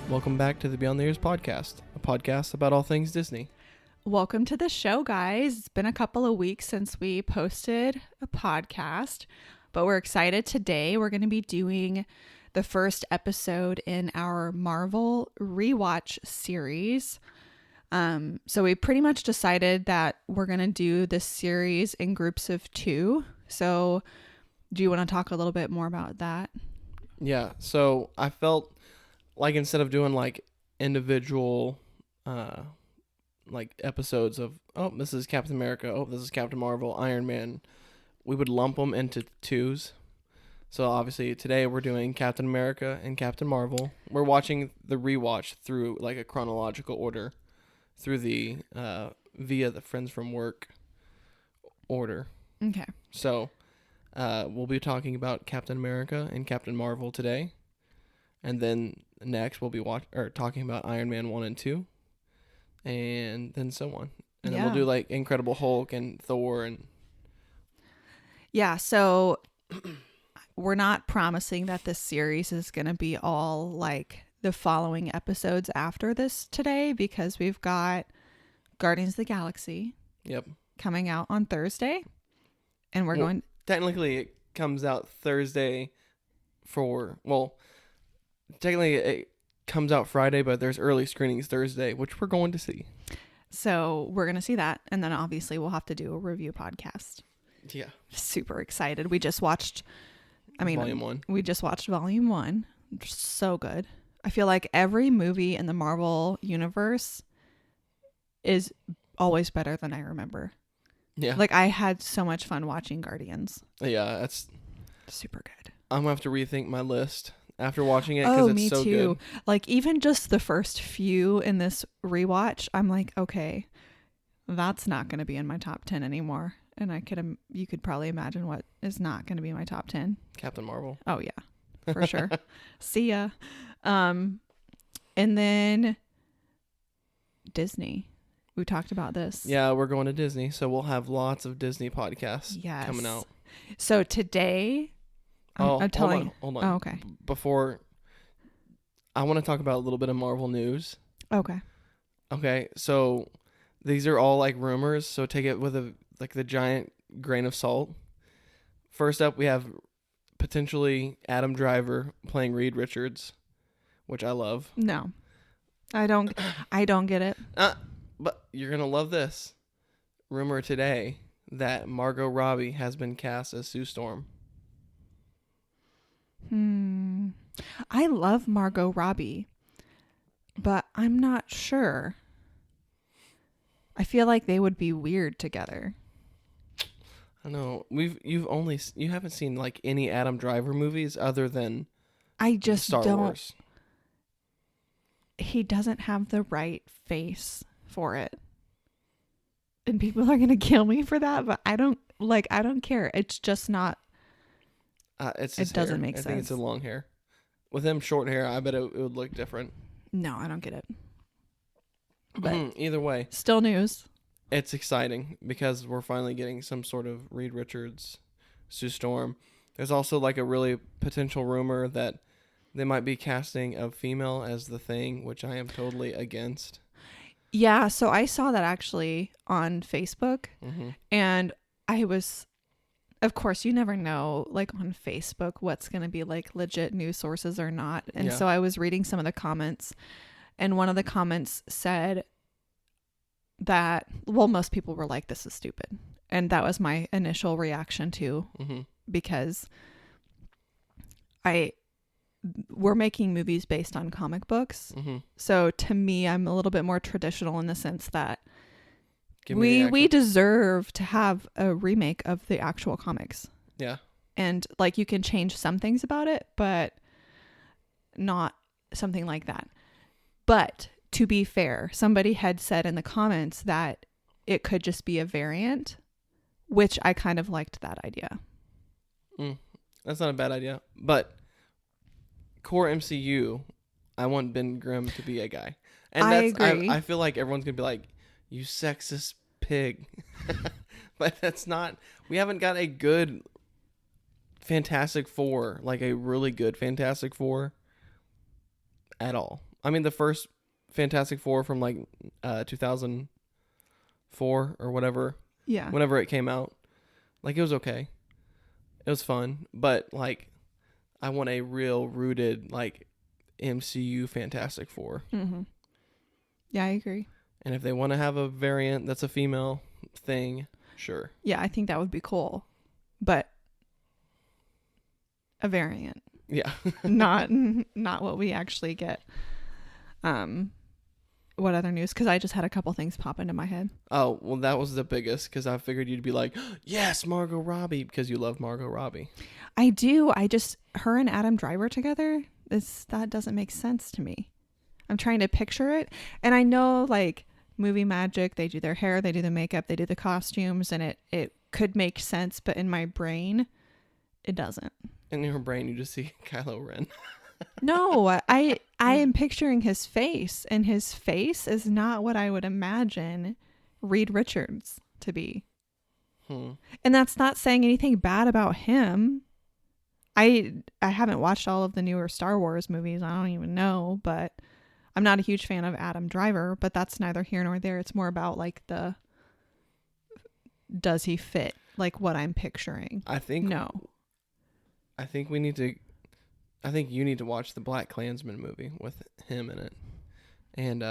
Welcome back to the Beyond the Years podcast, a podcast about all things Disney. Welcome to the show, guys. It's been a couple of weeks since we posted a podcast, but we're excited today. We're going to be doing the first episode in our Marvel Rewatch series. So we pretty much decided that we're going to do this series in groups of 2. So do you want to talk a little bit more about that? Yeah, so I felt like instead of doing like individual like episodes of, oh, this is Captain America, oh, this is Captain Marvel, Iron Man, we would lump them into 2s. So obviously today we're doing Captain America and Captain Marvel. We're watching the rewatch through like a chronological order through the via the Friends from Work order. Okay. So we'll be talking about Captain America and Captain Marvel today. And then next we'll be talking about Iron Man 1 and 2. And then so on. And then we'll do like Incredible Hulk and Thor and... Yeah, so we're not promising that this series is going to be all like the following episodes after this today, because we've got Guardians of the Galaxy coming out on Thursday. And we're going... Technically, it comes out Thursday technically it comes out Friday, but there's early screenings Thursday, which we're going to see. So we're going to see that. And then obviously we'll have to do a review podcast. Yeah. Super excited. We just watched... Volume 1. We just watched Volume 1. So good. I feel like every movie in the Marvel universe is always better than I remember. Yeah. Like, I had so much fun watching Guardians. Yeah, that's... super good. I'm going to have to rethink my list after watching it because it's so good. Like, even just the first few in this rewatch, I'm like, okay, that's not going to be in my top 10 anymore. And you could probably imagine what is not going to be my top 10. Captain Marvel. Oh, yeah, for sure. See ya. And then Disney. We talked about this. Yeah, we're going to Disney, so we'll have lots of Disney podcasts coming out. So today, I'm telling... Hold on. Oh, okay. Before, I want to talk about a little bit of Marvel news. Okay. Okay, so these are all like rumors, so take it with the giant grain of salt. First up, we have potentially Adam Driver playing Reed Richards, which I love. No, I don't get it. But you're going to love this. Rumor today that Margot Robbie has been cast as Sue Storm. I love Margot Robbie, but I'm not sure. I feel like they would be weird together. I know. You haven't seen like any Adam Driver movies other than Star Wars. He doesn't have the right face for it. And people are going to kill me for that, but I don't care. It's just not. It doesn't make sense. I think it's a long hair. With him short hair, I bet it would look different. No, I don't get it. But either way, still news. It's exciting because we're finally getting some sort of Reed Richards, Sue Storm. There's also like a really potential rumor that they might be casting a female as the Thing, which I am totally against. Yeah, so I saw that actually on Facebook, and I was, of course, you never know, like on Facebook, what's going to be like legit news sources or not. And so I was reading some of the comments, and one of the comments said that, well, most people were like, this is stupid. And that was my initial reaction too, because we're making movies based on comic books. So to me, I'm a little bit more traditional in the sense that we deserve to have a remake of the actual comics. Yeah. And like, you can change some things about it, but not something like that. But to be fair, somebody had said in the comments that it could just be a variant, which I kind of liked that idea. That's not a bad idea. But core MCU, I want Ben Grimm to be a guy. And I agree. I feel like everyone's going to be like, you sexist pig. But that's not... We haven't got a good Fantastic Four, like a really good Fantastic Four at all. I mean, the first Fantastic Four from like 2004 or whatever, Yeah. whenever it came out, like it was okay. It was fun, but like I want a real rooted like MCU Fantastic Four. Mm-hmm. Yeah, I agree. And if they want to have a variant that's a female thing, sure. Yeah, I think that would be cool. But a variant. Yeah. not what we actually get. What other news? Because I just had a couple things pop into my head. Oh, well, that was the biggest because I figured you'd be like, yes, Margot Robbie, because you love Margot Robbie. I do. Her and Adam Driver together, that doesn't make sense to me. I'm trying to picture it. And I know like movie magic, they do their hair, they do the makeup, they do the costumes, and it could make sense, but in my brain, it doesn't. In your brain, you just see Kylo Ren. No, I am picturing his face, and his face is not what I would imagine Reed Richards to be. And that's not saying anything bad about him. I haven't watched all of the newer Star Wars movies. I don't even know, but I'm not a huge fan of Adam Driver, but that's neither here nor there. It's more about like does he fit like what I'm picturing? I think you need to watch the Black Klansman movie with him in it and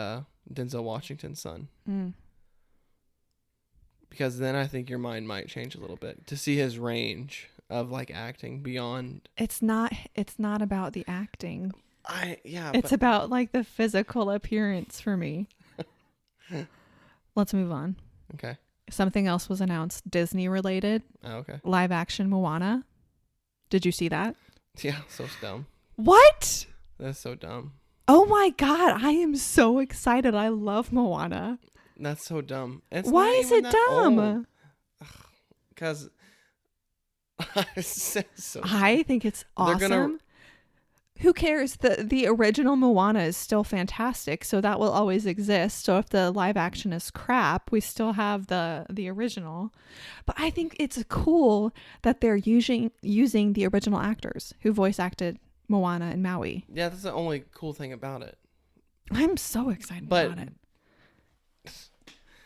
Denzel Washington's son. Because then I think your mind might change a little bit to see his range of like acting beyond. It's not about the acting. It's about like the physical appearance for me. Let's move on. Okay. Something else was announced, Disney related. Oh, okay. Live action Moana. Did you see that? Yeah, so dumb. What? That's so dumb. Oh my God, I am so excited. I love Moana. That's so dumb. Why is it dumb? Because so I think it's awesome. Who cares? The original Moana is still fantastic, so that will always exist. So if the live action is crap, we still have the original. But I think it's cool that they're using the original actors who voice acted Moana and Maui. Yeah, that's the only cool thing about it. I'm so excited about it.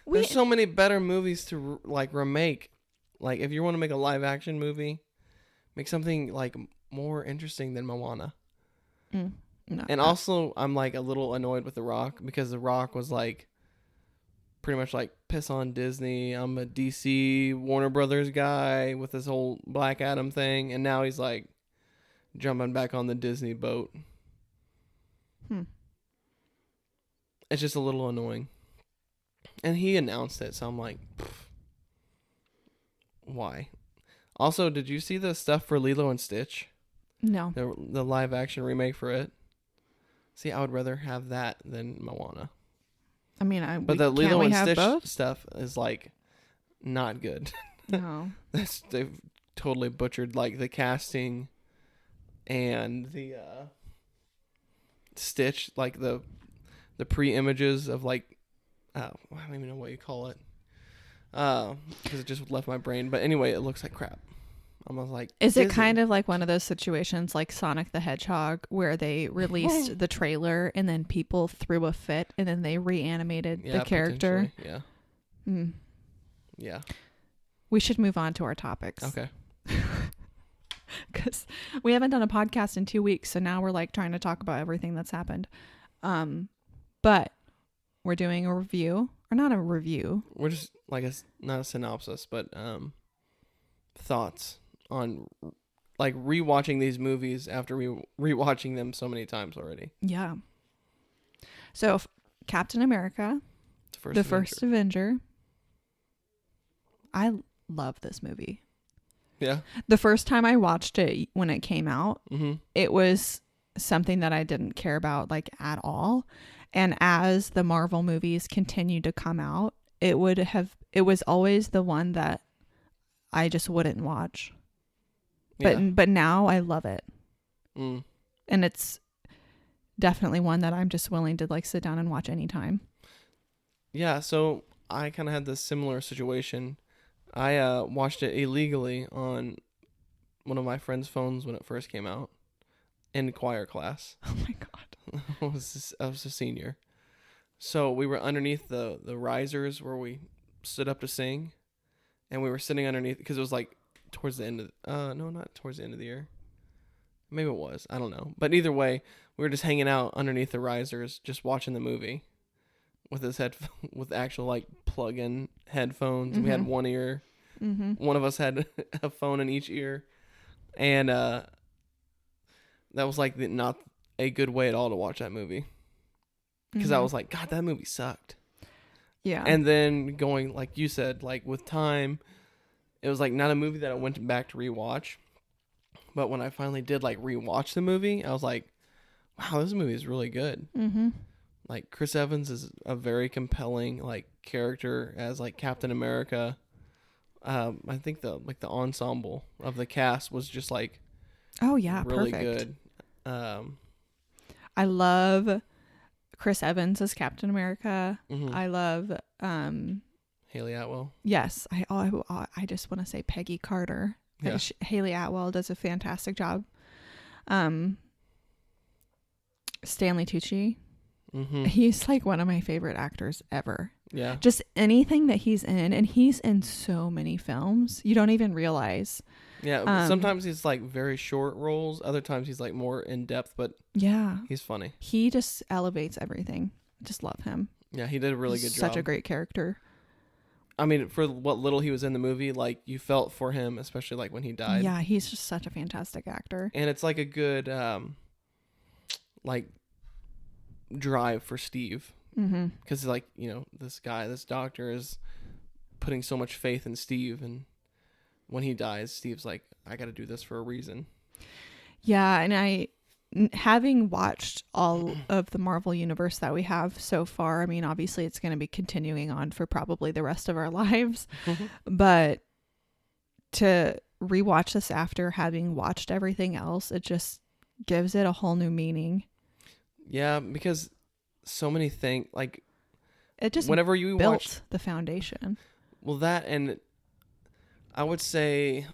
There's so many better movies to like remake. Like if you want to make a live action movie, make something like more interesting than Moana. No, and also, I'm like a little annoyed with The Rock because The Rock was like pretty much like piss on Disney. I'm a DC Warner Brothers guy with this whole Black Adam thing, and now he's like jumping back on the Disney boat. It's just a little annoying. And he announced it, so I'm like, why? Also, did you see the stuff for Lilo and Stitch? No. The live action remake for it. See, I would rather have that than Moana. I mean, but the Lilo and Stitch both? stuff is like not good. No. They've totally butchered like the casting and the Stitch, like the pre-images of like I don't even know what you call it. Because it just left my brain. But anyway, it looks like crap. I was like, is it kind of like one of those situations like Sonic the Hedgehog where they released the trailer and then people threw a fit and then they reanimated the character? Yeah. Yeah. We should move on to our topics. Okay. Because we haven't done a podcast in 2 weeks, so now we're like trying to talk about everything that's happened. But we're doing a review, or not a review. We're just like not a synopsis, but thoughts on like rewatching these movies after rewatching them so many times already. Yeah. So Captain America, the first Avenger. I love this movie. Yeah. The first time I watched it when it came out, it was something that I didn't care about like at all. And as the Marvel movies continued to come out, it was always the one that I just wouldn't watch. But now I love it. And it's definitely one that I'm just willing to like sit down and watch anytime. Yeah, so I kind of had this similar situation. I watched it illegally on one of my friend's phones when it first came out in choir class. Oh my God. I was a senior. So we were underneath the risers where we stood up to sing, and we were sitting underneath because it was like towards the end of no, not towards the end of the year. Maybe it was. I don't know. But either way, we were just hanging out underneath the risers, just watching the movie with his with actual like plug-in headphones. We had one ear. One of us had a phone in each ear, and that was like not a good way at all to watch that movie. Because I was like, God, that movie sucked. Yeah. And then going, like you said, like with time, it was like not a movie that I went back to rewatch. But when I finally did like rewatch the movie, I was like, wow, this movie is really good. Like Chris Evans is a very compelling like character as like Captain America. I think the ensemble of the cast was just like, oh yeah, really perfect. good. I love Chris Evans as Captain America. I love Haley Atwell. yes, I just want to say Peggy Carter. Yeah. Haley Atwell does a fantastic job. Stanley Tucci. He's like one of my favorite actors ever. Yeah. Just anything that he's in, and he's in so many films you don't even realize. Yeah, sometimes he's like very short roles. Other times he's like more in depth, but yeah, he's funny. He just elevates everything. Just love him. Yeah, he did a really good job. Such a great character. I mean, for what little he was in the movie, like you felt for him, especially like when he died. Yeah, he's just such a fantastic actor. And it's like a good like drive for Steve. Because like, you know, this doctor is putting so much faith in Steve, and when he dies, Steve's like, I got to do this for a reason. Yeah, and having watched all of the Marvel universe that we have so far, I mean, obviously it's going to be continuing on for probably the rest of our lives, but to rewatch this after having watched everything else, it just gives it a whole new meaning. Yeah, because so many things, like, it just whenever you built watch the foundation. Well, that, and I would say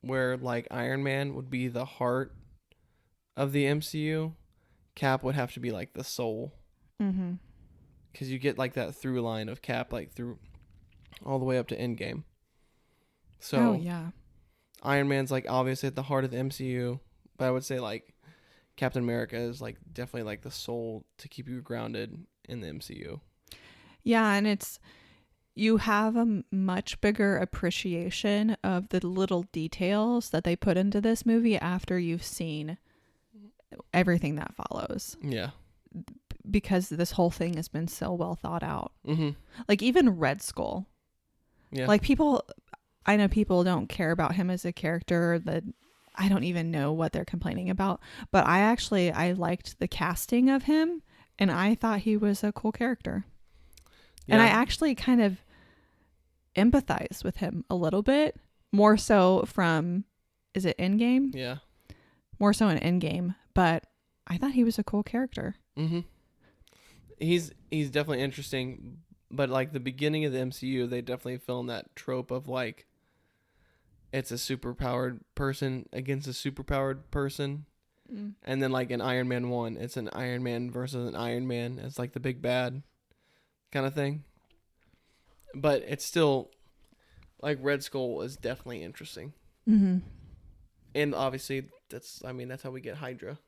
where like Iron Man would be the heart of the MCU, Cap would have to be like the soul. Because you get like that through line of Cap like through all the way up to Endgame. So yeah, Iron Man's like obviously at the heart of the MCU, but I would say like Captain America is like definitely like the soul to keep you grounded in the MCU. Yeah, and you have a much bigger appreciation of the little details that they put into this movie after you've seen everything that follows. Yeah. Because this whole thing has been so well thought out. Like even Red Skull. Yeah. Like I know people don't care about him as a character, that I don't even know what they're complaining about. But I liked the casting of him, and I thought he was a cool character. Yeah. And I actually kind of empathize with him a little bit, more so from, is it Endgame? Yeah. More so in Endgame, but I thought he was a cool character. He's definitely interesting, but like the beginning of the MCU, they definitely film that trope of like, it's a superpowered person against a superpowered person. And then like in Iron Man 1, it's an Iron Man versus an Iron Man. It's like the big bad kind of thing. But it's still like Red Skull is definitely interesting. And obviously that's how we get Hydra.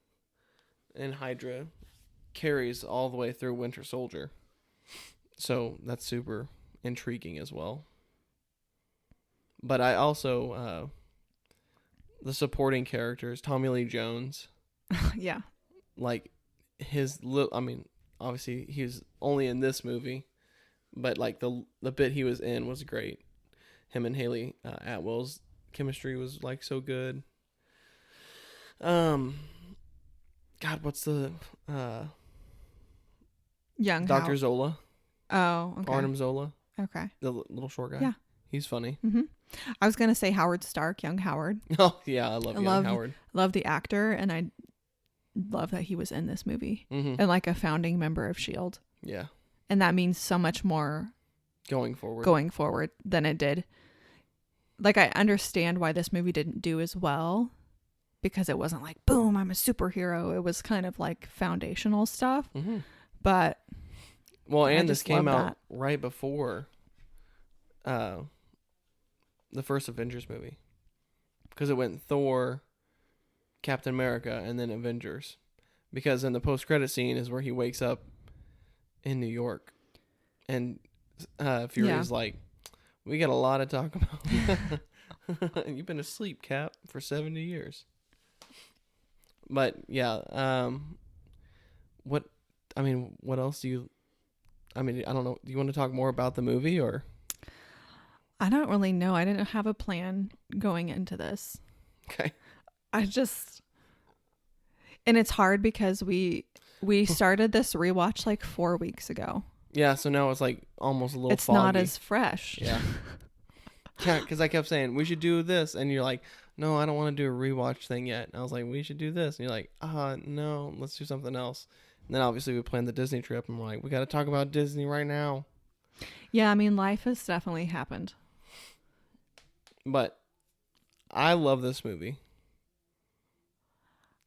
And Hydra carries all the way through Winter Soldier. So that's super intriguing as well. But I also, the supporting characters, Tommy Lee Jones. Yeah. Like obviously he was only in this movie, but like the bit he was in was great. Him and Haley Atwell's chemistry was like so good. God, what's the Young Dr. Zola? Oh, okay. Barnum Zola. Okay. The little short guy. Yeah. He's funny. I was going to say Howard Stark, young Howard. Oh, yeah. I love young Howard. Love the actor, and I love that he was in this movie and like a founding member of S.H.I.E.L.D. Yeah. And that means so much more going forward than it did. Like, I understand why this movie didn't do as well because it wasn't like, boom, I'm a superhero. It was kind of like foundational stuff. Mm-hmm. But well, I and this just came love out that. right before the first Avengers movie, because it went Thor, Captain America, and then Avengers. Because in the post-credit scene is where he wakes up in New York, and Fury's like, "We got a lot to talk about." You've been asleep, Cap, for 70 years. But yeah, what else do you? I mean, I don't know. Do you want to talk more about the movie or? I don't really know. I didn't have a plan going into this. Okay. And it's hard because we started this rewatch like 4 weeks ago. Yeah, so now it's like almost a little It's foggy. not as fresh. Yeah. Yeah, because I kept saying, we should do this. And you're like, no, I don't want to do a rewatch thing yet. And I was like, we should do this. And you're like, no, let's do something else. And then obviously we planned the Disney trip. And we're like, we got to talk about Disney right now. Yeah, I mean, life has definitely happened. But I love this movie.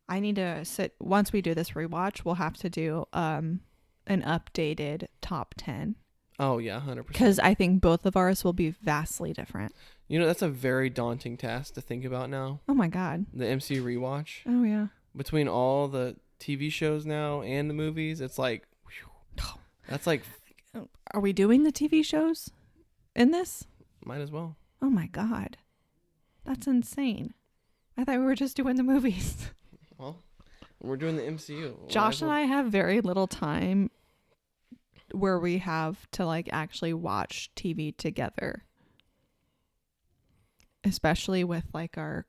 I need to once we do this rewatch, we'll have to do an updated top 10. Oh, yeah, 100%. Because I think both of ours will be vastly different. You know, that's a very daunting task to think about now. Oh, my God. The MCU rewatch. Oh, yeah. Between all the TV shows now and the movies, it's like, whew, that's like... Are we doing the TV shows in this? Might as well. Oh, my God. That's insane. I thought we were just doing the movies. Well, we're doing the MCU. Josh and I have very little time where we have to like actually watch TV together. Especially with like our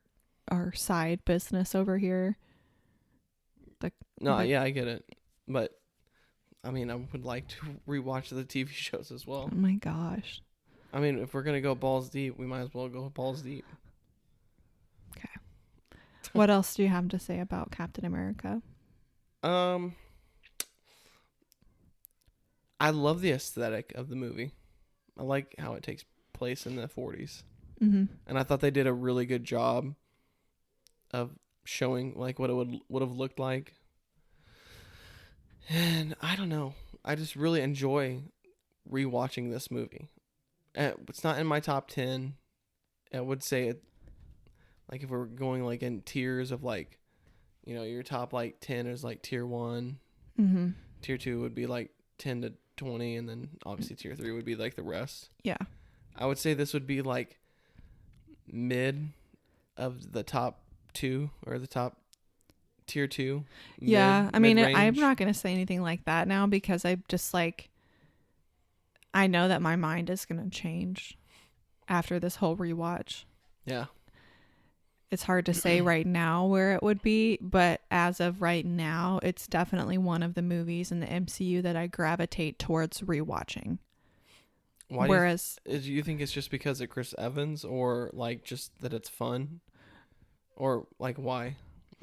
side business over here. Yeah, I get it. But I mean, I would like to rewatch the TV shows as well. Oh my gosh. I mean, if we're going to go balls deep, we might as well go balls deep. Okay. What else do you have to say about Captain America? I love the aesthetic of the movie. I like how it takes place in the 40s. Mm-hmm. And I thought they did a really good job of showing like what it would have looked like. And I don't know. I just really enjoy rewatching this movie. It's not in my top 10. I would say it, like if we're going like in tiers of like, you know, your top like 10 is like tier 1. Mm-hmm. Tier 2 would be like 10 to 20, and then obviously tier 3 would be like the rest. Yeah. I would say this would be like mid of the top 2 or the top tier 2. Yeah. I mean, mid-range. I'm not going to say anything like that now because I just like, I know that my mind is going to change after this whole rewatch. Yeah. It's hard to say right now where it would be, but as of right now, it's definitely one of the movies in the MCU that I gravitate towards rewatching. Why Whereas, do you think it's just because of Chris Evans, or like just that it's fun, or like why?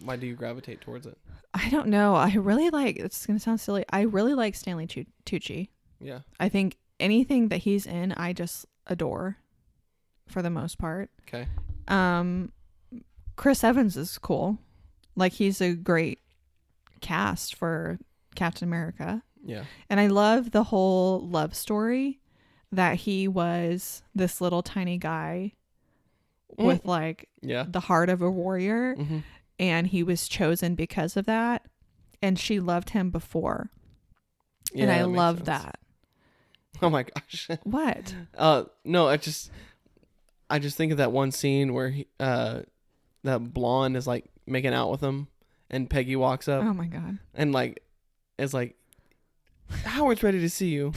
Why do you gravitate towards it? I don't know. I really like, it's going to sound silly. I really like Stanley Tucci. Yeah. I think anything that he's in, I just adore for the most part. Okay. Chris Evans is cool. Like he's a great cast for Captain America. Yeah. And I love the whole love story that he was this little tiny guy with like the heart of a warrior. Mm-hmm. And he was chosen because of that. And she loved him before. Yeah, and I that makes love sense. that. Oh my gosh. What? No, I just think of that one scene where he, that blonde is like making out with him, and Peggy walks up. Oh my God. And like, is like, Howard's ready to see you.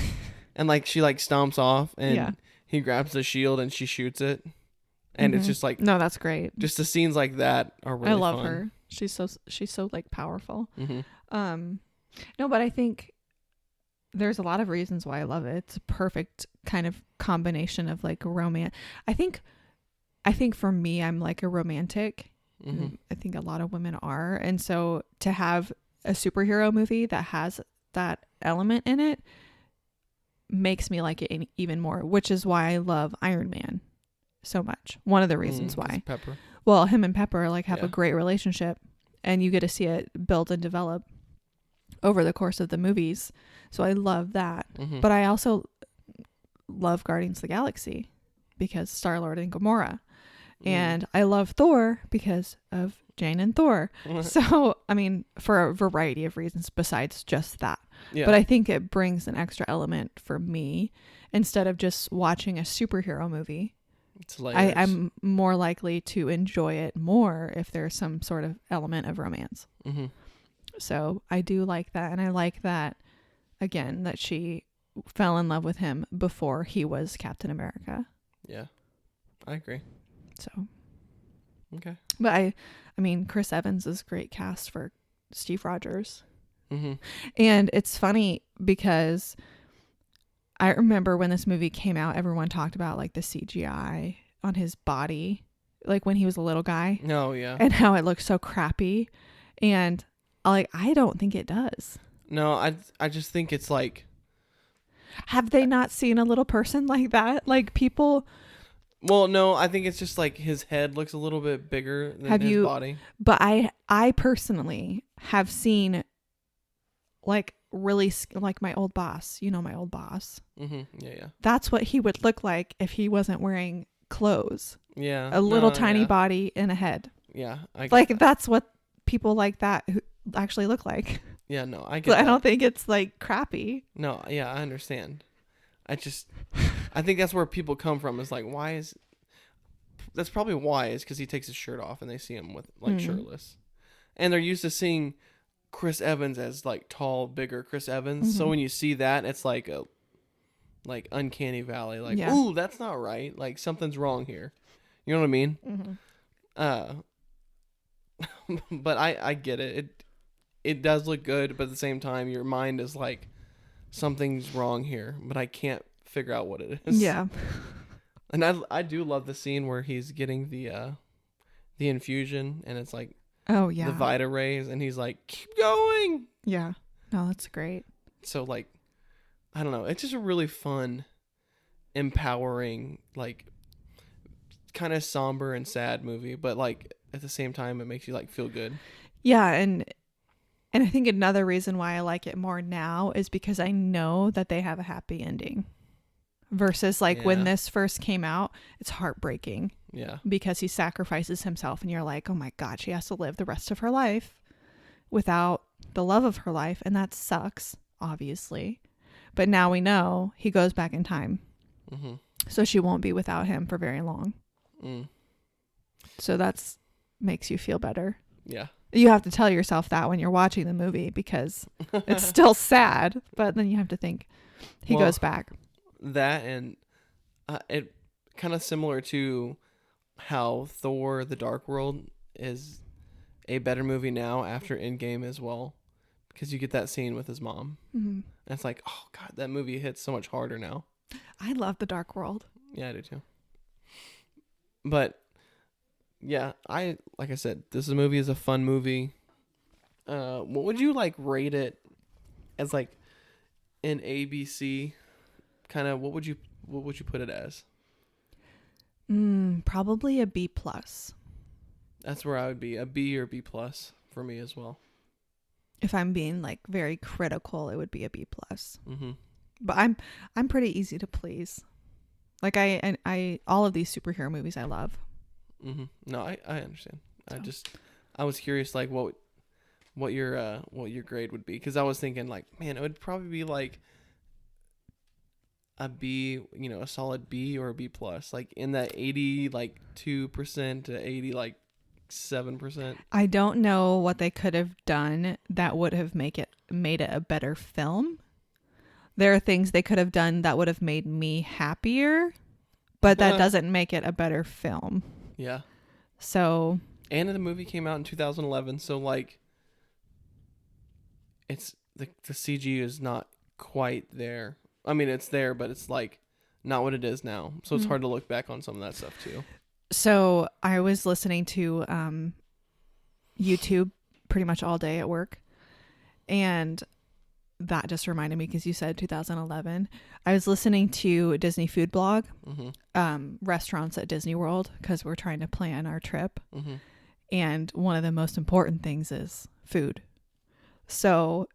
And like, she like stomps off, and he grabs the shield and she shoots it. And it's just like, no, that's great. just the scenes like that are really I love fun. her. She's so like powerful. Mm-hmm. No, but I think there's a lot of reasons why I love it. It's a perfect kind of combination of like romance. I think for me, I'm like a romantic. Mm-hmm. I think a lot of women are. And so to have a superhero movie that has that element in it makes me like it even more, which is why I love Iron Man so much. One of the reasons why. Pepper. Well, him and Pepper like have Yeah. a great relationship, and you get to see it build and develop over the course of the movies. So I love that. Mm-hmm. But I also love Guardians of the Galaxy because Star-Lord and Gamora. And I love Thor because of Jane and Thor. So, I mean, for a variety of reasons besides just that. Yeah. But I think it brings an extra element for me instead of just watching a superhero movie. It's layers. I'm more likely to enjoy it more if there's some sort of element of romance. Mm-hmm. So I do like that. And I like that, again, that she fell in love with him before he was Captain America. Yeah, I agree. So, Okay. but I mean, Chris Evans is great cast for Steve Rogers. Mm-hmm. And it's funny because I remember when this movie came out, everyone talked about like the CGI on his body, like when he was a little guy. Oh, yeah. And how it looked so crappy. And like, I don't think it does. No, I just think it's like... Have they not seen a little person like that? Like people... Well, no, I think it's just like his head looks a little bit bigger than his body. But I personally have seen like really like my old boss, my old boss. Mm-hmm. Yeah. That's what he would look like if he wasn't wearing clothes. Yeah. A little tiny body and a head. Yeah. I Like that's what people like that who actually look like. Yeah, no, I get But I that. don't think it's like crappy. No, yeah, I understand. I think that's where people come from is like, that's probably why is because he takes his shirt off and they see him with like shirtless. And they're used to seeing Chris Evans as like tall, bigger Chris Evans. Mm-hmm. So when you see that, it's like a uncanny valley. Like, Yeah. ooh, that's not right. Like something's wrong here. You know what I mean? Mm-hmm. But I get it. It does look good, but at the same time, your mind is like, something's wrong here, but I can't figure out what it is. Yeah. And I do love the scene where he's getting the infusion, and it's like Oh yeah. the Vita rays, and he's like, keep going. Yeah. No, that's great. So like, I don't know. It's just a really fun, empowering, like kind of somber and sad movie, but like at the same time, it makes you like feel good. Yeah, and I think another reason why I like it more now is because I know that they have a happy ending. Versus like when this first came out, it's heartbreaking. Yeah. Because he sacrifices himself and you're like, oh my God, she has to live the rest of her life without the love of her life. And that sucks, obviously. But now we know he goes back in time. Mm-hmm. So she won't be without him for very long. Mm. So that's makes you feel better. Yeah. You have to tell yourself that when you're watching the movie because it's still sad, but then you have to think he goes back. That and it kind of similar to how Thor: The Dark World is a better movie now after Endgame as well, because you get that scene with his mom. Mm-hmm. And it's like, oh God, that movie hits so much harder now. I love The Dark World. Yeah, I do too. But yeah, like I said, this movie is a fun movie. What would you like rate it as, like an ABC kind of? What would you put it as? Probably a B+. That's where I would be, a B or B+ for me as well. If I'm being like very critical, it would be a B+. Mm-hmm. But I'm pretty easy to please. Like I all of these superhero movies I love. Mm-hmm. No, I understand. So. I was curious like what your grade would be, because I was thinking like, man, it would probably be like a B, a solid B or a B+, like in that 80 like 2% to 80 like 7%. I don't know what they could have done that would have made it a better film. There are things they could have done that would have made me happier, but that doesn't make it a better film. Yeah. So. And the movie came out in 2011, so like, it's the CG is not quite there. I mean, it's there, but it's like not what it is now. So it's hard to look back on some of that stuff too. So I was listening to YouTube pretty much all day at work, and that just reminded me because you said 2011. I was listening to Disney Food Blog, restaurants at Disney World, because we're trying to plan our trip. Mm-hmm. And one of the most important things is food. So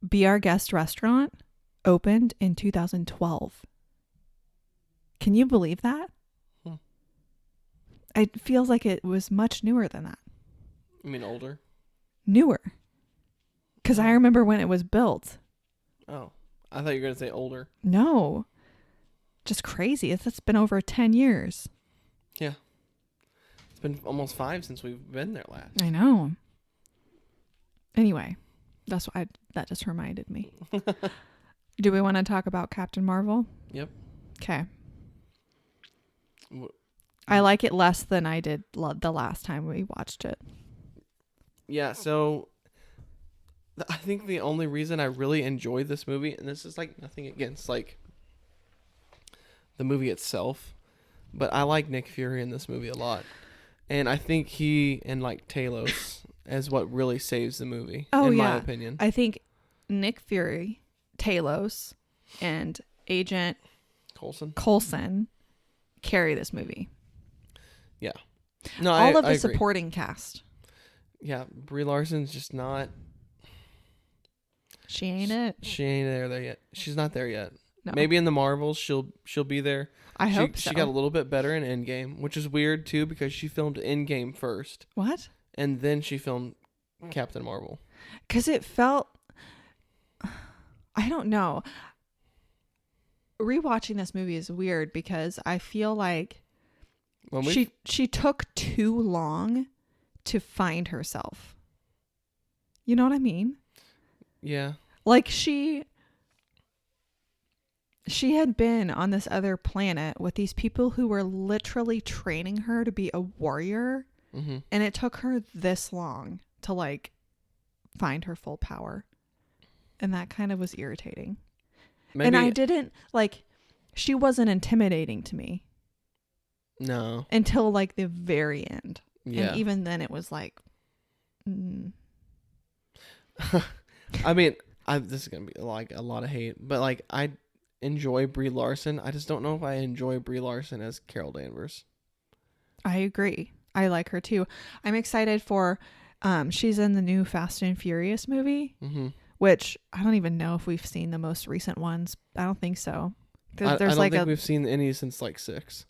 Be Our Guest restaurant opened in 2012. Can you believe that? It feels like it was much newer than that. You mean older? Newer. Because I remember when it was built. Oh, I thought you were going to say older. No. Just crazy. It's been over 10 years. Yeah. It's been almost 5 since we've been there last. I know. Anyway, that's why that just reminded me. Do we want to talk about Captain Marvel? Yep. Okay. I like it less than I did the last time we watched it. Yeah, so I think the only reason I really enjoyed this movie, and this is like nothing against like the movie itself, but I like Nick Fury in this movie a lot. And I think he and like Talos is what really saves the movie, in my opinion. I think Nick Fury, Talos, and Agent Coulson carry this movie. Yeah. No, all of I the agree. Supporting cast. Yeah, Brie Larson's just not. She ain't it. She ain't there yet. She's not there yet. No. Maybe in the Marvels she'll be there. I hope so. She got a little bit better in Endgame, which is weird too because she filmed Endgame first. What? And then she filmed Captain Marvel. Because it felt, I don't know. Rewatching this movie is weird because I feel like she took too long to find herself. You know what I mean? Yeah. Like she had been on this other planet with these people who were literally training her to be a warrior. Mm-hmm. And it took her this long to like find her full power. And that kind of was irritating. Maybe, and I didn't like, she wasn't intimidating to me. No. Until like the very end. Yeah. And even then it was like, I mean, this is going to be like a lot of hate, but like I enjoy Brie Larson. I just don't know if I enjoy Brie Larson as Carol Danvers. I agree. I like her too. I'm excited for, she's in the new Fast and Furious movie, which I don't even know if we've seen the most recent ones. I don't think so. I don't think we've seen any since like 6.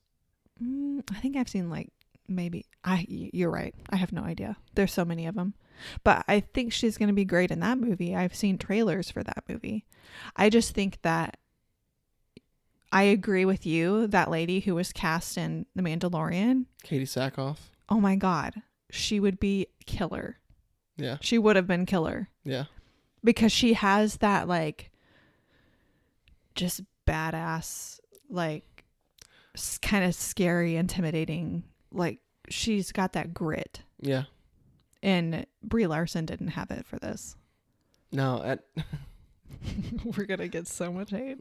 I think I've seen like maybe. You're right. I have no idea. There's so many of them. But I think she's going to be great in that movie. I've seen trailers for that movie. I just think that I agree with you. That lady who was cast in The Mandalorian. Katie Sackhoff. Oh my God. She would be killer. Yeah. She would have been killer. Yeah. Because she has that like just badass, like kind of scary, intimidating, like she's got that grit. Yeah. And Brie Larson didn't have it for this. No. We're going to get so much hate.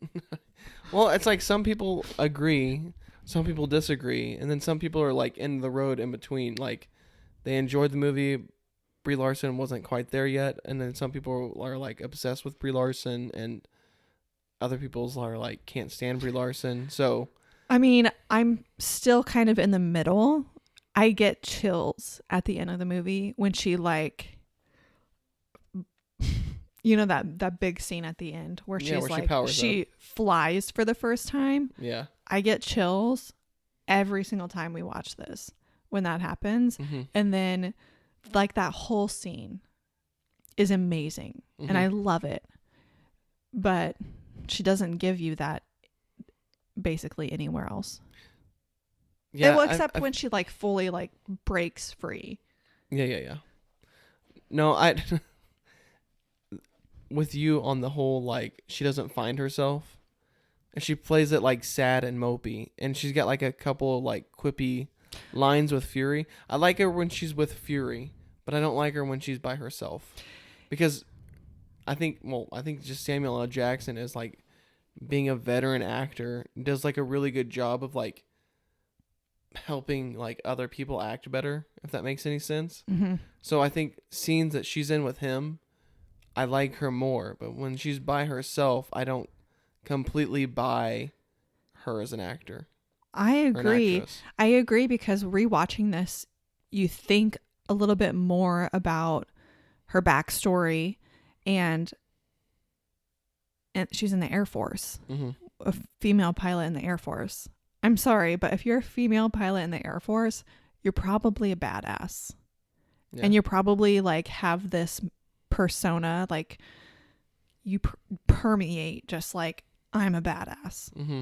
Well, it's like some people agree, some people disagree, and then some people are like in the road in between. Like they enjoyed the movie, Brie Larson wasn't quite there yet, and then some people are like obsessed with Brie Larson, and other people's are like can't stand Brie Larson. So I mean, I'm still kind of in the middle. I get chills at the end of the movie when she like, you know, that big scene at the end where she's where like, she flies for the first time. Yeah. I get chills every single time we watch this when that happens. Mm-hmm. And then like that whole scene is amazing. Mm-hmm. And I love it. But she doesn't give you that basically anywhere else. Yeah. Well, except when she like fully like breaks free. Yeah. No, with you on the whole, like she doesn't find herself, and she plays it like sad and mopey, and she's got like a couple of like quippy lines with Fury. I like her when she's with Fury, but I don't like her when she's by herself, because I think just Samuel L. Jackson is like being a veteran actor, does like a really good job of like helping like other people act better, if that makes any sense. Mm-hmm. So I think scenes that she's in with him, I like her more. But when she's by herself, I don't completely buy her as an actor. I Or an agree. actress. I agree because rewatching this, you think a little bit more about her backstory, and she's in the Air Force, Mm-hmm. a female pilot in the Air Force. I'm sorry, but if you're a female pilot in the Air Force, you're probably a badass. Yeah. And you probably like have this persona, like you permeate just like, I'm a badass. Mm-hmm.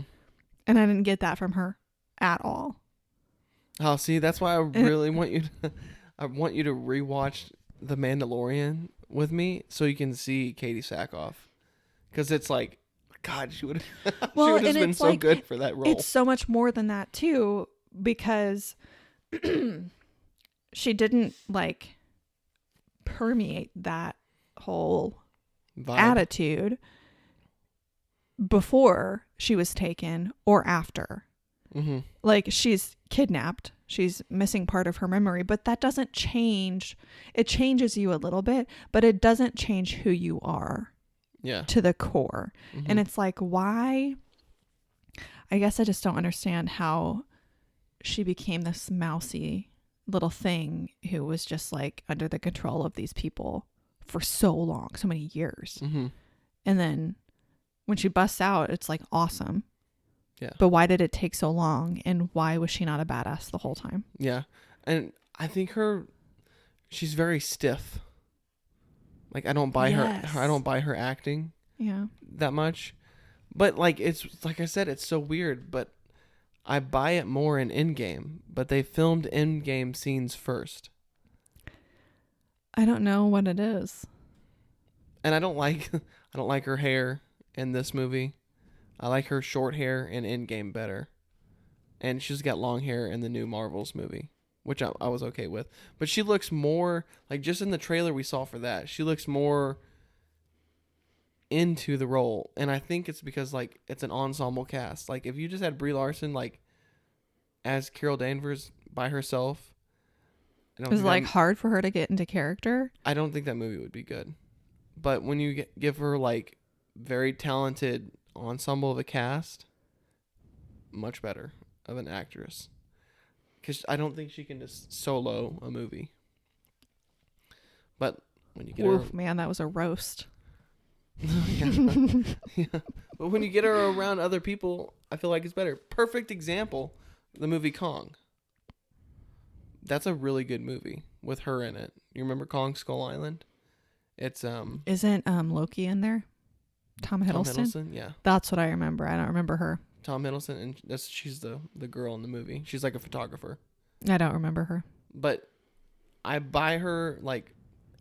And I didn't get that from her at all. Oh, see, that's why I really want you to rewatch The Mandalorian with me so you can see Katie Sackhoff. Because it's like, God, she would have Well, been so like, good for that role. It's so much more than that too, because she didn't like permeate that whole Vibe. attitude before she was taken or after. Mm-hmm. Like, she's kidnapped, she's missing part of her memory, but that doesn't change. It changes you a little bit, but it doesn't change who you are. Yeah. To the core. Mm-hmm. And it's like, why? I guess I just don't understand how she became this mousy little thing who was just like under the control of these people for so long, so many years. Mm-hmm. And then when she busts out, it's like awesome. Yeah. But why did it take so long? And why was she not a badass the whole time? Yeah. And I think she's very stiff. Like, I don't buy I don't buy her acting that much. But like, it's like I said, it's so weird, but I buy it more in Endgame, but they filmed Endgame scenes first. I don't know what it is. And I don't like her hair in this movie. I like her short hair in Endgame better. And she's got long hair in the new Marvels movie, which I was okay with. But she looks more, like, just in the trailer we saw for that, she looks more into the role. And I think it's because, like, it's an ensemble cast. Like, if you just had Brie Larson, like, as Carol Danvers by herself, It was like hard for her to get into character. I don't think that movie would be good. But when you give her, like, very talented ensemble of a cast, much better of an actress. Because I don't think she can just solo a movie. But when you get her... man, that was a roast. Yeah. But when you get her around other people, I feel like it's better. Perfect example, the movie Kong. That's a really good movie with her in it. You remember Kong Skull Island? It's Isn't Loki in there? Tom Hiddleston? Tom Hiddleston, yeah. That's what I remember. I don't remember her. Tom Hiddleston, and she's the girl in the movie. She's like a photographer. I don't remember her. But I buy her, like,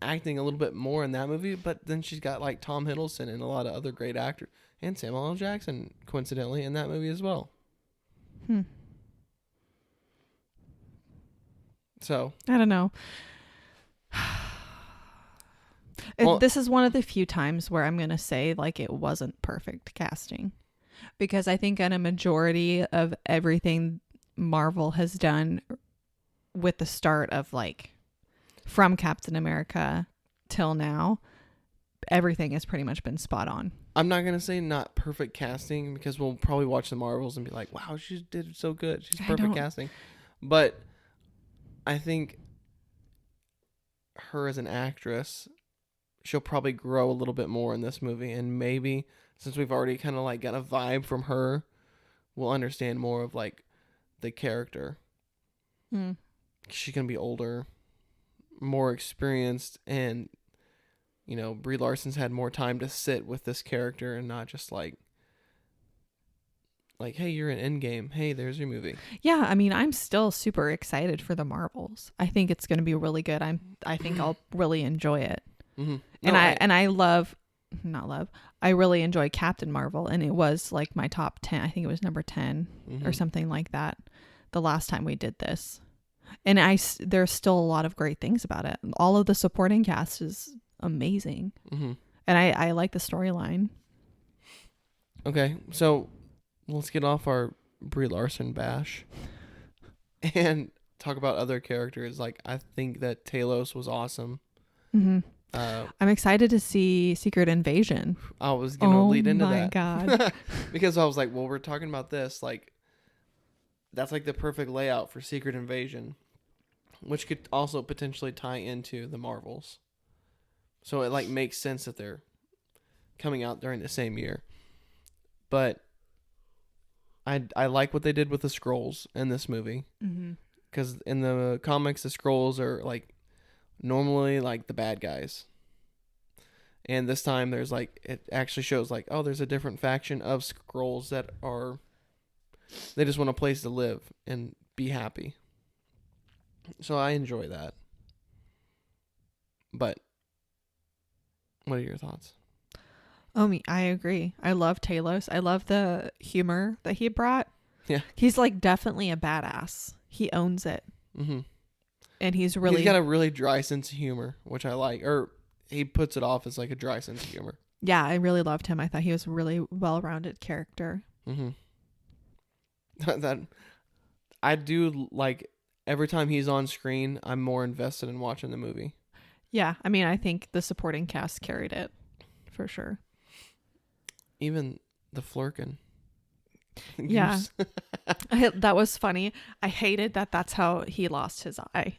acting a little bit more in that movie, but then she's got, like, Tom Hiddleston and a lot of other great actors. And Samuel L. Jackson, coincidentally, in that movie as well. So. I don't know. Well, this is one of the few times where I'm going to say, like, it wasn't perfect casting. Because I think in a majority of everything Marvel has done with the start of, like, from Captain America till now, everything has pretty much been spot on. I'm not going to say not perfect casting because we'll probably watch the Marvels and be like, wow, she did so good. She's perfect casting. But I think her as an actress, she'll probably grow a little bit more in this movie. And maybe since we've already kind of like got a vibe from her, we'll understand more of like the character. She's going to be older, more experienced, and, you know, Brie Larson's had more time to sit with this character and not just like, hey, you're in Endgame. Hey, there's your movie. Yeah, I mean, I'm still super excited for the Marvels. I think it's going to be really good. I think I'll really enjoy it. Mm-hmm. I really enjoy Captain Marvel, and it was like my top 10. I think it was number 10 or something like that the last time we did this. And there's still a lot of great things about it. All of the supporting cast is amazing. And I like the storyline. Okay, so let's get off our Brie Larson bash and talk about other characters. Like, I think that Talos was awesome. I'm excited to see Secret Invasion. I was gonna lead into that. Oh my god. Because I was like, well, we're talking about this, like that's like the perfect layout for Secret Invasion, which could also potentially tie into the Marvels. So it like makes sense that they're coming out during the same year. But I like what they did with the Skrulls in this movie. Because in the comics, the Skrulls are like normally like the bad guys. And this time there's like, it actually shows like, oh, there's a different faction of Skrulls that are, they just want a place to live and be happy. So I enjoy that. But what are your thoughts? I agree. I love Talos. I love the humor that he brought. Yeah. He's like definitely a badass. He owns it. Mm-hmm. And he's got a really dry sense of humor, which I like. Or he puts it off as like a dry sense of humor. Yeah, I really loved him. I thought he was a really well-rounded character. Mm-hmm. That I do like every time he's on screen, I'm more invested in watching the movie. Yeah, I mean, I think the supporting cast carried it for sure. Even the Flurkin. Yeah. That was funny. I hated that that's how he lost his eye.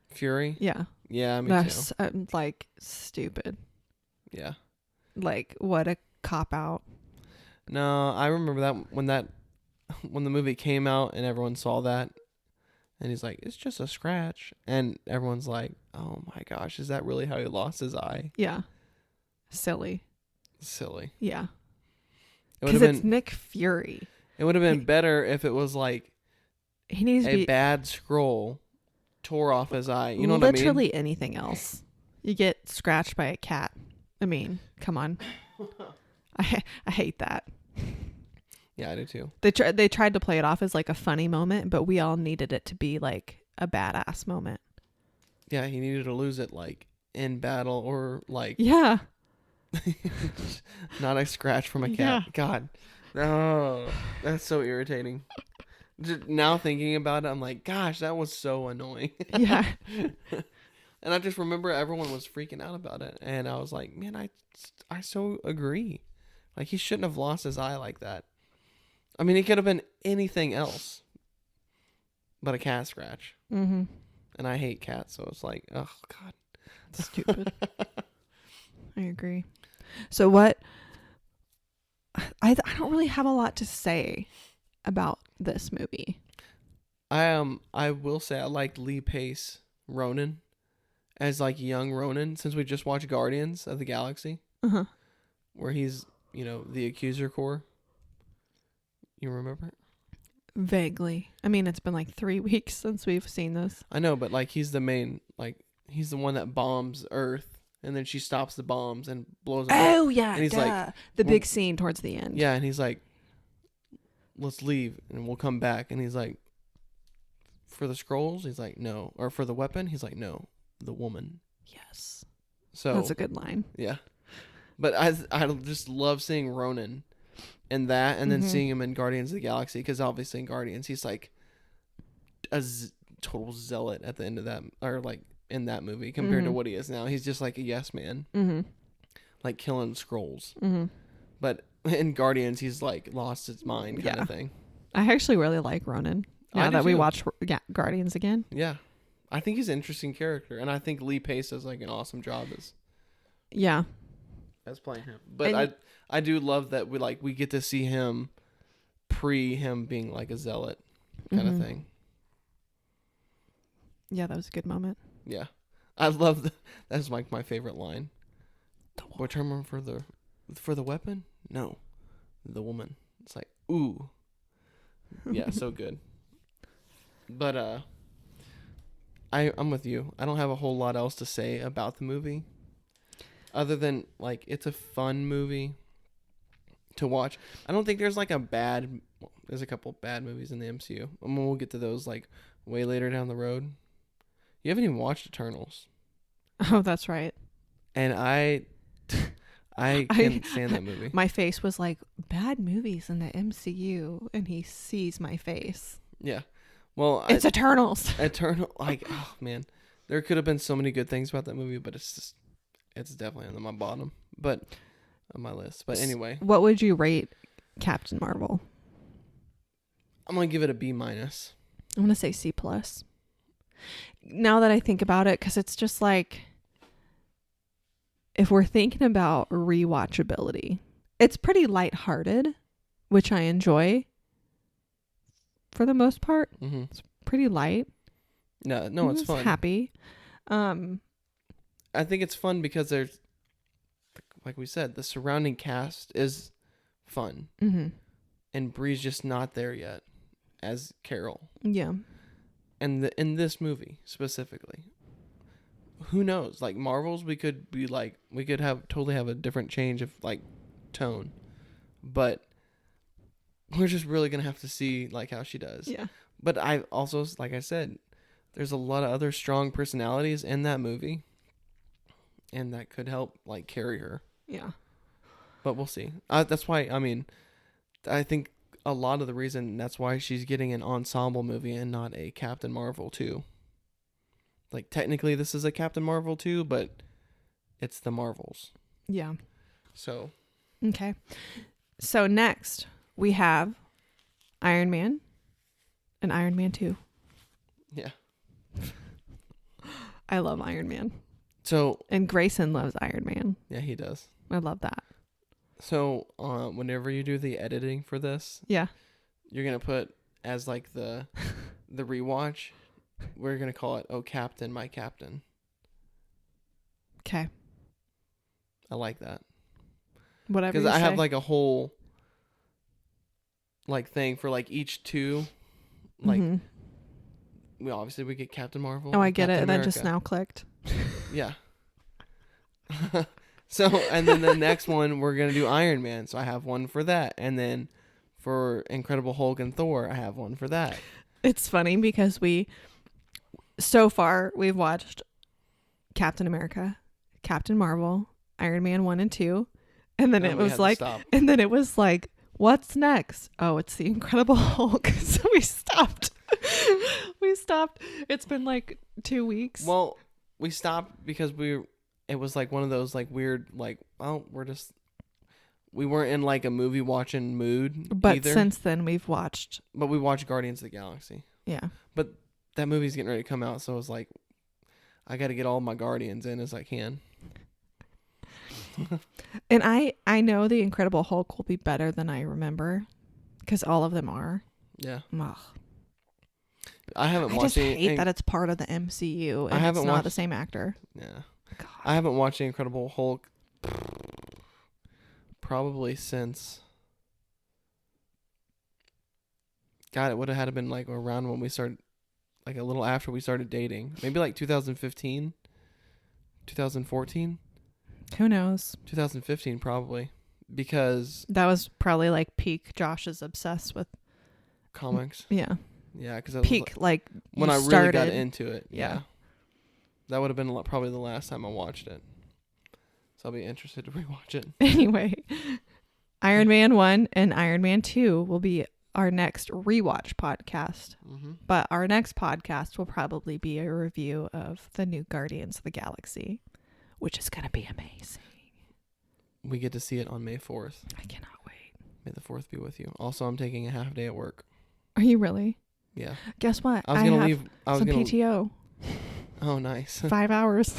Fury? Yeah. Yeah, me That's too. like stupid. Yeah. Like what a cop out. No, I remember that when the movie came out and everyone saw that and he's like, it's just a scratch. And everyone's like, oh my gosh, is that really how he lost his eye? Yeah. Silly. It Yeah. would Because have it's been Nick Fury. It would have been better if it was like He needs to be bad scroll tore off his eye. You know what I mean? literally anything else. You get scratched by a cat. I mean, come on. I hate that. Yeah, I do too. They tried to play it off as like a funny moment, but we all needed it to be like a badass moment. Yeah, he needed to lose it like in battle or like Yeah. not a scratch from a cat. Yeah. God. No, that's so irritating. Just now thinking about it, I'm like, gosh, that was so annoying. Yeah. And I just remember everyone was freaking out about it. And I was like, man, I so agree. Like, he shouldn't have lost his eye like that. I mean, it could have been anything else but a cat scratch. Mm-hmm. And I hate cats, so it's like, oh, God. Stupid. I agree. So what... I don't really have a lot to say about this movie. I will say I liked Lee Pace Ronan as like young Ronan since we just watched Guardians of the Galaxy, where he's the Accuser Corps. You remember it? Vaguely. I mean, it's been like 3 weeks since we've seen this. I know, but like he's the main, like he's the one that bombs Earth. And then she stops the bombs and blows them up. Oh, yeah. And he's like... The big scene towards the end. Yeah, and he's like, let's leave and we'll come back. And he's like, for the scrolls? He's like, no. Or for the weapon? He's like, no. The woman. Yes. So that's a good line. Yeah. But I just love seeing Ronan in that and then seeing him in Guardians of the Galaxy. Because obviously in Guardians, he's like a total zealot at the end of that. Or like... in that movie compared to what he is now. He's just like a yes man. Like killing scrolls. But in Guardians, he's like lost his mind kind of thing. I actually really like Ronan. Now that we watch Guardians again. Yeah. I think he's an interesting character. And I think Lee Pace does like an awesome job as playing him. But I do love that we get to see him pre him being like a zealot kind of thing. Yeah, that was a good moment. Yeah. I love that's like my favorite line. What term for the weapon? No. The woman. It's like, ooh. Yeah, so good. But I'm with you. I don't have a whole lot else to say about the movie. Other than like it's a fun movie to watch. I don't think there's like there's a couple bad movies in the MCU. We'll get to those like way later down the road. You haven't even watched Eternals. Oh, that's right. And I can't stand that movie. My face was like, bad movies in the MCU, and he sees my face. Yeah. Well, it's Eternals. Like, oh man, there could have been so many good things about that movie, but it's just it's definitely on my bottom, but on my list. But anyway, What would you rate Captain Marvel? I'm gonna give it a B minus. I'm gonna say C plus. Now that I think about it, because it's just like, if we're thinking about rewatchability, it's pretty lighthearted, which I enjoy for the most part. Mm-hmm. It's pretty light. No, it's fun. Happy. I think it's fun because there's, like we said, the surrounding cast is fun, and Bree's just not there yet as Carol. Yeah. And in this movie specifically, who knows? Like Marvels, we could totally have a different change of like tone, but we're just really gonna have to see like how she does. Yeah. But I also, like I said, there's a lot of other strong personalities in that movie, and that could help like carry her. Yeah. But we'll see. That's why, I mean, I think a lot of the reason that's why she's getting an ensemble movie and not a Captain Marvel 2. Like, technically, this is a Captain Marvel 2, but it's the Marvels. Yeah. So. Okay. So next, we have Iron Man and Iron Man 2. Yeah. I love Iron Man. So. And Grayson loves Iron Man. Yeah, he does. I love that. So, whenever you do the editing for this, yeah, you're gonna put as like the rewatch. We're gonna call it "Oh Captain, My Captain." Okay. I like that. Whatever. Because I have like a whole like thing for like each two. Like we get Captain Marvel. Oh, I get Captain it. America. That just now clicked. Yeah. So, and then the next one, we're going to do Iron Man. So I have one for that. And then for Incredible Hulk and Thor, I have one for that. It's funny because so far, we've watched Captain America, Captain Marvel, Iron Man 1 and 2. And then it was like, what's next? Oh, it's the Incredible Hulk. So we stopped. It's been like 2 weeks. Well, we stopped because it was like one of those like weird, like, well, we weren't in like a movie watching mood. But either. Since then we watched Guardians of the Galaxy. Yeah. But that movie's getting ready to come out. So it was like, I got to get all my Guardians in as I can. And I know the Incredible Hulk will be better than I remember because all of them are. Yeah. Ugh. I haven't watched it. I just hate that it's part of the MCU and it's not the same actor. Yeah. God. I haven't watched the Incredible Hulk probably since. God, it would have had to been like around when we started, like a little after we started dating. Maybe like 2015, 2014. Who knows? 2015 probably, because that was probably like peak Josh's obsessed with comics. Yeah. Yeah, because peak like when I really got into it. Yeah. That would have been probably the last time I watched it. So I'll be interested to rewatch it. Anyway, Iron Man 1 and Iron Man 2 will be our next rewatch podcast. Mm-hmm. But our next podcast will probably be a review of the new Guardians of the Galaxy, which is going to be amazing. We get to see it on May 4th. I cannot wait. May the 4th be with you. Also, I'm taking a half day at work. Are you really? Yeah. Guess what? I was going to leave. Some PTO. Oh, nice. 5 hours.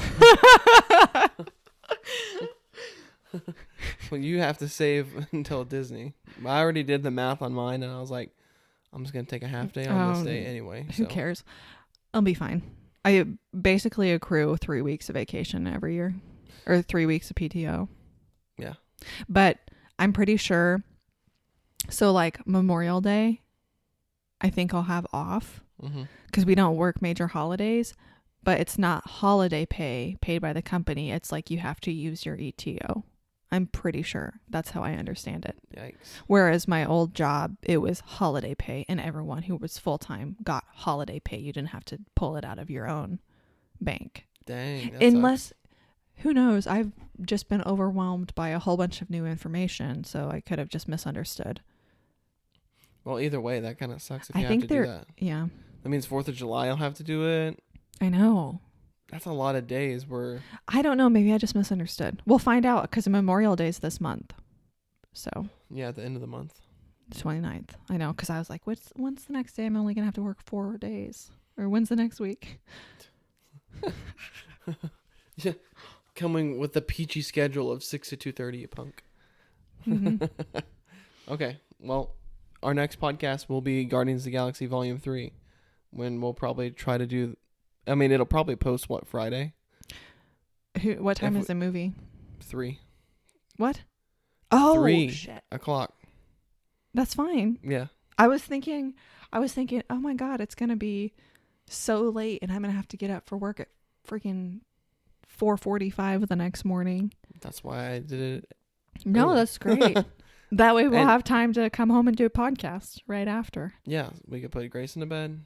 Well, you have to save until Disney. I already did the math on mine, and I was like, I'm just going to take a half day on this day anyway. Who cares? I'll be fine. I basically accrue 3 weeks of vacation every year. Or 3 weeks of PTO. Yeah. But I'm pretty sure. So like Memorial Day, I think I'll have off. Because we don't work major holidays. But it's not holiday pay paid by the company. It's like you have to use your ETO. I'm pretty sure. That's how I understand it. Yikes. Whereas my old job, it was holiday pay. And everyone who was full-time got holiday pay. You didn't have to pull it out of your own bank. Dang. Unless, who knows? I've just been overwhelmed by a whole bunch of new information. So I could have just misunderstood. Well, either way, that kind of sucks if you have to do that. Yeah. That means 4th of July I'll have to do it. I know. That's a lot of days where... I don't know. Maybe I just misunderstood. We'll find out because Memorial Day is this month. So. Yeah, at the end of the month. 29th. I know, because I was like, when's the next day? I'm only going to have to work 4 days. Or when's the next week? Yeah. Coming with the peachy schedule of 6 to 2:30, you punk. Mm-hmm. Okay. Well, our next podcast will be Guardians of the Galaxy Volume 3. When we'll probably try to do... I mean, it'll probably post, what, Friday? What time is the movie? 3. What? Oh, 3 shit. o'clock. That's fine. Yeah. I was thinking, oh my God, it's going to be so late and I'm going to have to get up for work at freaking 4:45 the next morning. That's why I did it. No, early. that's great. That way we'll And- have time to come home and do a podcast right after. Yeah, we could put Grace in the bed,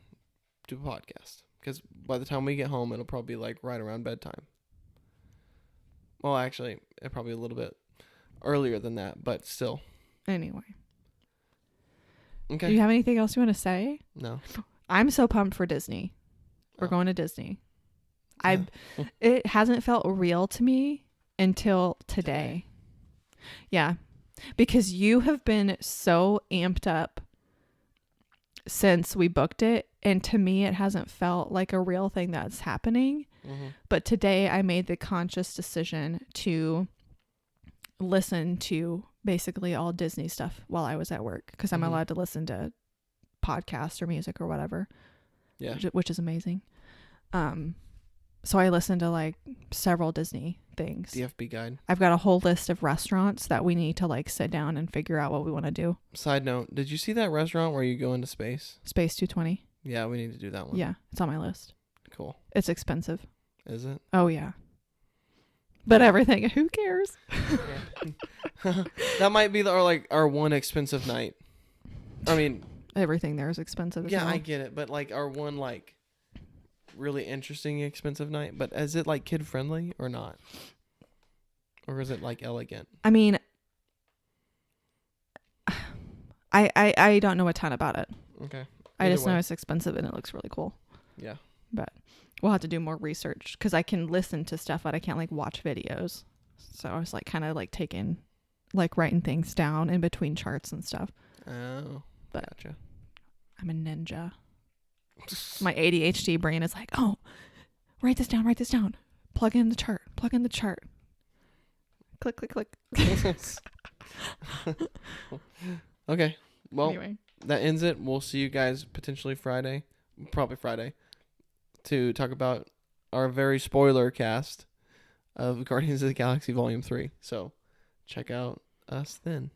do a podcast. Because by the time we get home, it'll probably be like right around bedtime. Well, actually, it probably a little bit earlier than that, but still. Anyway. Okay. Do you have anything else you want to say? No. I'm so pumped for Disney. We're Oh. going to Disney. Yeah. It hasn't felt real to me until today. Yeah. Because you have been so amped up since we booked it. And to me, it hasn't felt like a real thing that's happening. Mm-hmm. But today I made the conscious decision to listen to basically all Disney stuff while I was at work. Because I'm Mhm. allowed to listen to podcasts or music or whatever. Yeah. Which is amazing. So I listened to like several Disney things. DFB guide. I've got a whole list of restaurants that we need to like sit down and figure out what we want to do. Side note, did you see that restaurant where you go into space? Space 220. Yeah, we need to do that one. Yeah, it's on my list. Cool. It's expensive. Is it? Oh yeah. But everything, who cares? That might be our one expensive night. I mean, Everything there is expensive. As yeah, well. I get it, but like our one like really interesting expensive night. But is it like kid friendly or not? Or is it like elegant? I mean, I don't know a ton about it. Okay. I Either just know way. it's expensive and it looks really cool. Yeah. But we'll have to do more research because I can listen to stuff, but I can't like watch videos. So I was like kind of like writing things down in between charts and stuff. Oh. But gotcha. I'm a ninja. My ADHD brain is like, oh, write this down. Plug in the chart. Click, click, click. Okay. Well, Anyway. that ends it. We'll see you guys potentially Friday, probably Friday, to talk about our very spoiler cast of Guardians of the Galaxy Volume 3. So check out us then.